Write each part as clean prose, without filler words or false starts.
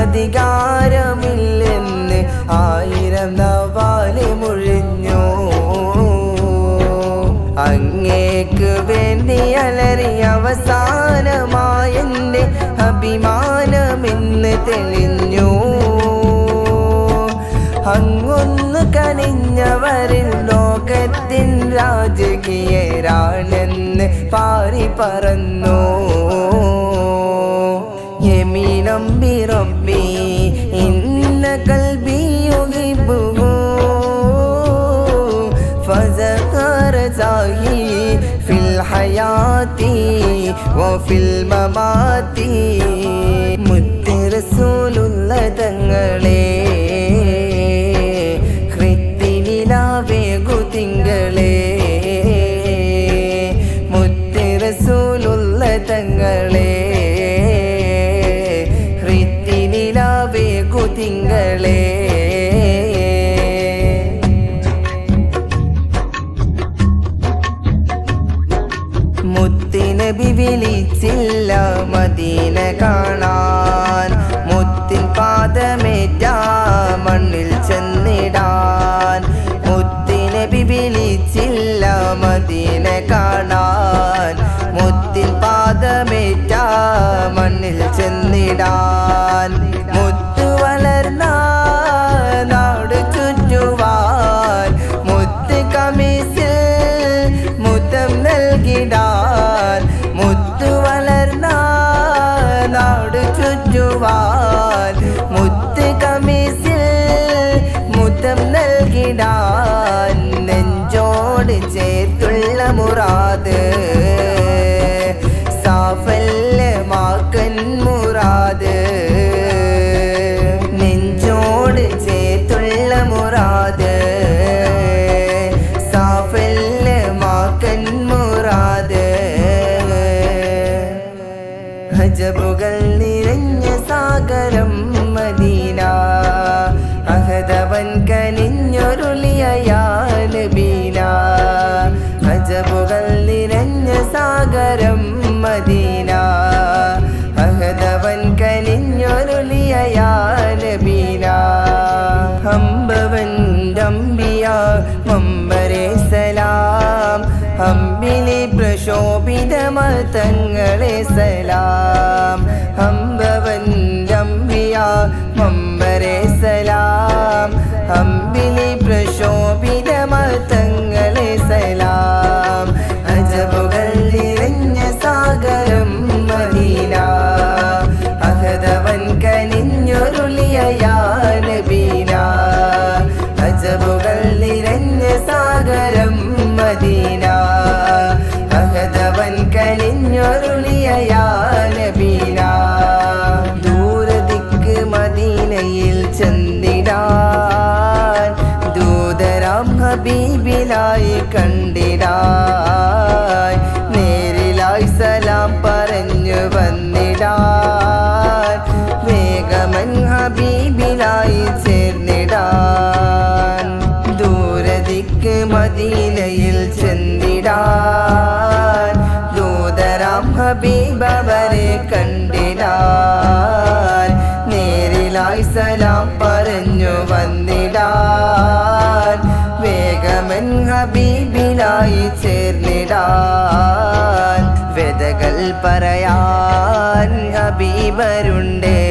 അധികാരമില്ലെന്ന് ആയിരം നവാല് മുഴിഞ്ഞു. അങ്ങേക്ക് വേണ്ടി അലറി അവസാനമായെൻ്റെ അഭിമാനമെന്ന് തെളിഞ്ഞു. അങ്ങൊന്ന് കനിഞ്ഞവരിൽ ലോകത്തിൻ രാജകീയരാണെന്ന് പാറി പറന്നു. യമീനം ബിറബ്ബി ഇന്ന ഖൽബി യുഹിബ്ബുഹു ഫസഖറ സാഹി ഫിൽ ഹയാതി വഫിൽ മമാതി. മുത്ത് റസൂലുള്ള തങ്ങളെ തിങ്കളെ, മുത്ത് റസൂലുള്ള തങ്ങളെ ഹൃത്തിനിലാവേകു തിങ്കളെ. മുത്തുനബി വിളിച്ചില്ല മദീന കാണാൻ, മുത്തിൻ പാദമേറ്റ മണ്ണിൽ ചെന്നിടാൻ. മുത്തുനബി വിളിച്ചില്ല മദീന കാണാൻ, മുത്തിൻ പാദമേറ്റ മണ്ണിൽ ചെന്നിടാൻ. മുത്തു വളർന്ന നാട് ചുറ്റുവാൻ, മുത്ത് കമീസിൽ മുത്തം നൽകിടാൻ. മുത്തു വളർന്ന നാട് ചുറ്റുവാൻ, മുത്ത് കമീസിൽ മുത്തം നൽകിടാൻ. നെഞ്ചോട് ചേർത്തുള്ള മുറാദ് സാഫല്യമാക്കൻ മുറാദ്. നെഞ്ചോട് ചേർത്തുള്ള മുറാദ് സാഫല്യമാക്കൻ മുറാദ്. ഹജബുകൾ നിറഞ്ഞ സാഗരം മദീന, അഹദവൻ കനിഞ്ഞൊരുളിയ നബീന. ഹജബുകൾ നിറഞ്ഞ സാഗരം മദീന, അഹദവൻ കനിഞ്ഞൊരുളിയ നബീന. ഹംബവൻ്റംബിയ മമ്പരെ സലാം, ഹംബിലി പ്രശോഭിതമതങ്ങളെ സലാം. ഹംബവൻ്റംബിയ മമ്പരെ സലാം, ഹംബിലി പ്രശോഭിതമതങ്ങളെ സലാം. അജബുകൾ നിറഞ്ഞ സാഗരം മദീന, അഹദവൻ കനിഞ്ഞൊരുളിയ നബീന. അജബുകൾ നിറഞ്ഞ സാഗരം മദീന, അഹദവൻ കനിഞ്ഞൊരുളിയ നബീന. ദൂരദിക്ക് മദീനയിൽ ചെന്നിടാൻ, ദൂതരാം ഹബീബിലായി കണ്ടിടാൻ. നേരിലായി സലാം പറഞ്ഞു വന്നിടാൻ, വേഗമൻ ഹബീബിലായി ചേർന്നിടാൻ. ദൂരദിക്ക് മദീനയിൽ ചെന്നിടാൻ, ദൂതരാം ഹബീബവരെ കണ്ടിടാൻ. നേരിലായി സലാം പറഞ്ഞു വന്നിടാൻ, വേഗമൻ ഹബീബിലായി ചേർന്നിടാൻ. വ്യതകൾ പറയാൻ ഹബീബരുണ്ടേ,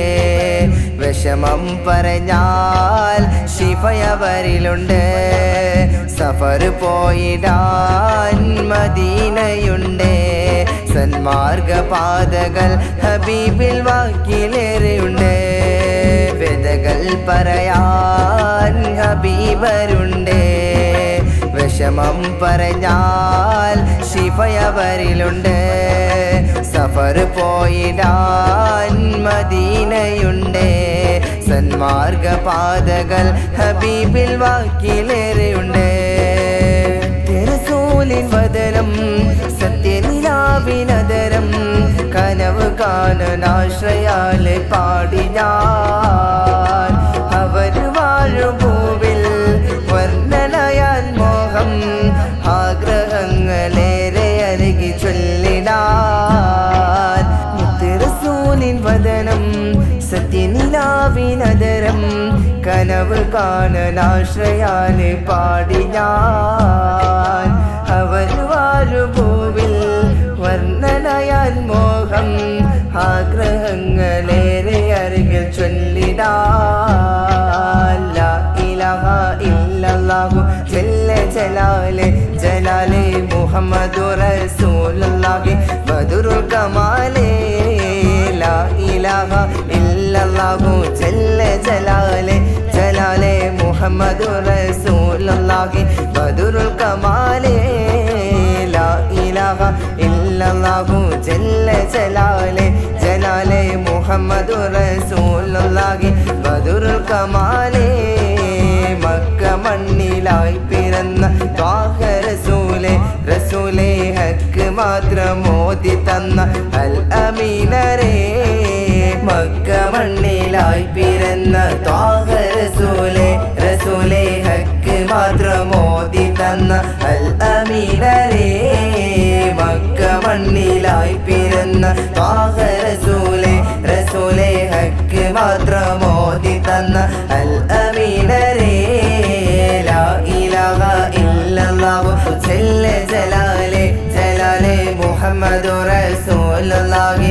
വിഷമം പറഞ്ഞാൽ ശിഫയവരിലുണ്ട്. സഫർ പോയിടാൻ മദീനയുണ്ട്, സന്മാർഗപാതകൾ ഹബീബിൽ വാക്കിലേറെയുണ്ട്. വ്യതകൾ പറയാൻ ഹബീബരുണ്ട്, വിഷമം പറഞ്ഞാൽ ശിഫയവരിലുണ്ട്. സഫർ പോയിടാൻ മദീനയുണ്ട്, സന്മാർഗപാതകൾ ഹബീബിൽ വാക്കിലേറെയുണ്ട്. റസൂലിൻ വദനം സത്യനിലാവിനദരം, കനവ് കാണനാശ്രയാലെ പാടി ഞാൻ. അവർ വാഴും ഭൂവിൽ വർണ്ണനയാൻ മോഹം, ആഗ്രഹങ്ങളേറെ അരുകി ചൊല്ലിടാൻ. മുത്ത് റസൂലിൻ വദനം സത്യനിലാവിനദരം കനവ് കാണനാശ്രയാലെ പാടി ഞാൻ അവർ വാഴുഭൂവിൽ വർണ്ണനയാൻ മോഹം ആഗ്രഹങ്ങളേറെ അരികിൽ ചൊല്ലിടാൻ ലാ ഇലാഹ ഇല്ലല്ലാഹു ജല്ല ജലാലെ ജലാലെ മുഹമ്മദുർ റസൂലുള്ളാഹി ബദറുൽ കമാലേ ലാ ഇലാഹ ഇല്ലല്ലാഹു ജല്ല ജലാലെ ജലാലെ മുഹമ്മദുർ റസൂലുള്ളാഹി ബദറുൽ കമാലേ ലാ ഇലാഹ ഇല്ലല്ലാഹു ജല്ല ജലാലെ ജലാലെ മുഹമ്മദുർ റസൂലുള്ളാഹി ബദറുൽ കമാലേ മക്ക മണ്ണിലായി പിറന്ന ത്വാഹ റസൂലേ റസൂലേ ഹക്ക് മാത്രം ഓതി തന്ന അൽ അമീനരേ മക്ക മണ്ണിലായി പിറന്ന ത്വാഹ റസൂലേ റസൂലേ ഹക്ക് മാത്രം ഓതി തന്ന അൽ അമീനരേ മക്ക മണ്ണിലായി പിറന്ന ത്വാഹ റസൂലേ റസൂലേ ഹക്ക് മാത്രം ഓതി തന്ന അൽ അമീനരേ ലാ ഇലാഹ ഇല്ലല്ലാഹു ജല്ല ജലാലെ ജലാലെ മുഹമ്മദുർ റസൂലുള്ളാഹി